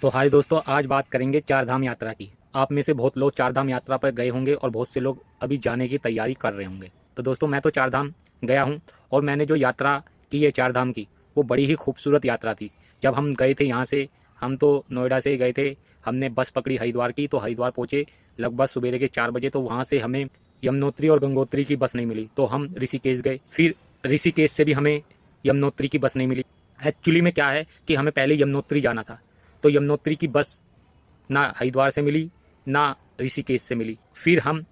तो हाय दोस्तों, आज बात करेंगे चार धाम यात्रा की। आप में से बहुत लोग चार धाम यात्रा पर गए होंगे और बहुत से लोग अभी जाने की तैयारी कर रहे होंगे। तो दोस्तों, मैं तो चार धाम गया हूं और मैंने जो यात्रा की है चार धाम की, वो बड़ी ही खूबसूरत यात्रा थी। जब हम गए थे यहाँ से, हम तो नोएडा से गए थे। हमने बस पकड़ी हरिद्वार की, तो हरिद्वार पहुँचे लगभग सुबह के 4 बजे। तो वहाँ से हमें यमुनोत्री और गंगोत्री की बस नहीं मिली, तो हम ऋषिकेश गए। फिर ऋषिकेश से भी हमें यमुनोत्री की बस नहीं मिली। एक्चुअली में क्या है कि हमें पहले यमुनोत्री जाना था, तो यमुनोत्री की बस ना हरिद्वार से मिली ना ऋषिकेश से मिली। फिर हम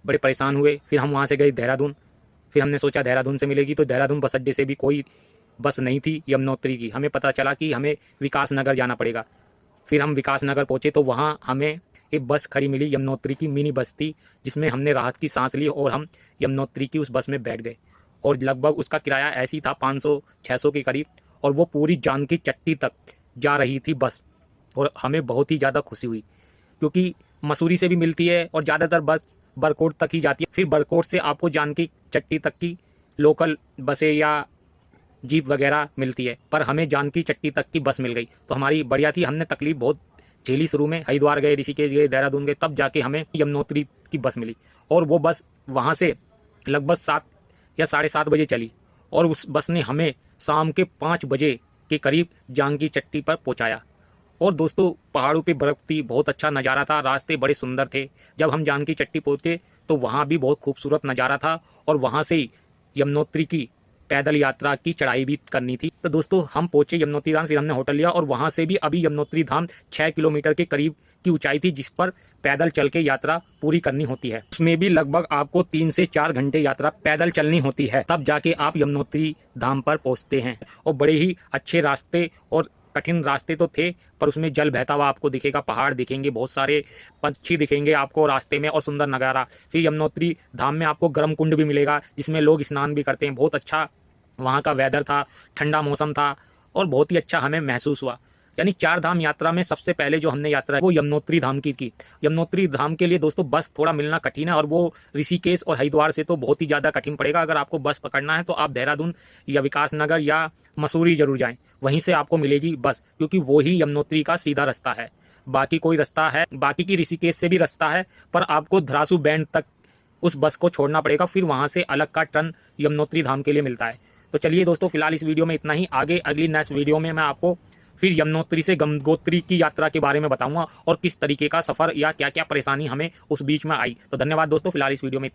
बड़े परेशान हुए। फिर हम वहाँ से गए देहरादून। फिर हमने सोचा देहरादून से मिलेगी, तो देहरादून बस अड्डे से भी कोई बस नहीं थी यमुनोत्री की। हमें पता चला कि हमें विकास नगर जाना पड़ेगा। फिर हम विकास नगर पहुँचे, तो वहाँ हमें एक बस खड़ी मिली, यमुनोत्री की मिनी बस थी, जिसमें हमने राहत की सांस ली और हम यमुनोत्री की उस बस में बैठ गए। और लगभग उसका किराया ऐसी था 500-600 के करीब, और वो पूरी जानकी चट्टी तक जा रही थी बस। और हमें बहुत ही ज़्यादा खुशी हुई, क्योंकि मसूरी से भी मिलती है और ज़्यादातर बस बरकोट तक ही जाती है। फिर बरकोट से आपको जानकी चट्टी तक की लोकल बसें या जीप वगैरह मिलती है, पर हमें जानकी चट्टी तक की बस मिल गई, तो हमारी बढ़िया थी। हमने तकलीफ बहुत झेली शुरू में, हरिद्वार गए, ऋषिकेश गए, देहरादून गए, तब जाके हमें यमुनोत्री की बस मिली। और वो बस वहाँ से लगभग 7 या 7:30 बजे चली, और उस बस ने हमें शाम के 5 बजे के करीब जानकी चट्टी पर पहुँचाया। और दोस्तों, पहाड़ों पे बर्फ थी, बहुत अच्छा नज़ारा था, रास्ते बड़े सुंदर थे। जब हम जानकी चट्टी पहुँचे तो वहाँ भी बहुत खूबसूरत नज़ारा था, और वहाँ से ही यमुनोत्री की पैदल यात्रा की चढ़ाई भी करनी थी। तो दोस्तों, हम पहुंचे यमुनोत्री धाम। फिर हमने होटल लिया, और वहां से भी अभी यमुनोत्री धाम 6 किलोमीटर के करीब की ऊंचाई थी, जिस पर पैदल चल के यात्रा पूरी करनी होती है। उसमें भी लगभग आपको 3 से 4 घंटे यात्रा पैदल चलनी होती है, तब जाके आप यमुनोत्री धाम पर पहुंचते हैं। और बड़े ही अच्छे रास्ते और कठिन रास्ते तो थे, पर उसमें जल बहता हुआ आपको दिखेगा, पहाड़ दिखेंगे, बहुत सारे पंछी दिखेंगे आपको रास्ते में, और सुंदर नज़ारा। फिर यमुनोत्री धाम में आपको गर्म कुंड भी मिलेगा, जिसमें लोग स्नान भी करते हैं। बहुत अच्छा वहाँ का वेदर था, ठंडा मौसम था, और बहुत ही अच्छा हमें महसूस हुआ। यानी चार धाम यात्रा में सबसे पहले जो हमने यात्रा वो यमुनोत्री धाम की यमुनोत्री धाम के लिए दोस्तों बस थोड़ा मिलना कठिन है, और वो ऋषिकेश और हरिद्वार से तो बहुत ही ज़्यादा कठिन पड़ेगा। अगर आपको बस पकड़ना है तो आप देहरादून या विकास नगर या मसूरी जरूर जाएं, वहीं से आपको मिलेगी बस, क्योंकि वो ही यमुनोत्री का सीधा रास्ता है। बाकी कोई रास्ता है, बाकी की ऋषिकेश से भी रास्ता है, पर आपको धरासू बैंड तक उस बस को छोड़ना पड़ेगा। फिर वहाँ से अलग का टर्न यमुनोत्री धाम के लिए मिलता है। तो चलिए दोस्तों, फिलहाल इस वीडियो में इतना ही। आगे अगली नेक्स्ट वीडियो में मैं आपको फिर यमुनोत्री से गंगोत्री की यात्रा के बारे में बताऊंगा, और किस तरीके का सफर या क्या क्या परेशानी हमें उस बीच में आई। तो धन्यवाद दोस्तों, फिलहाल इस वीडियो में।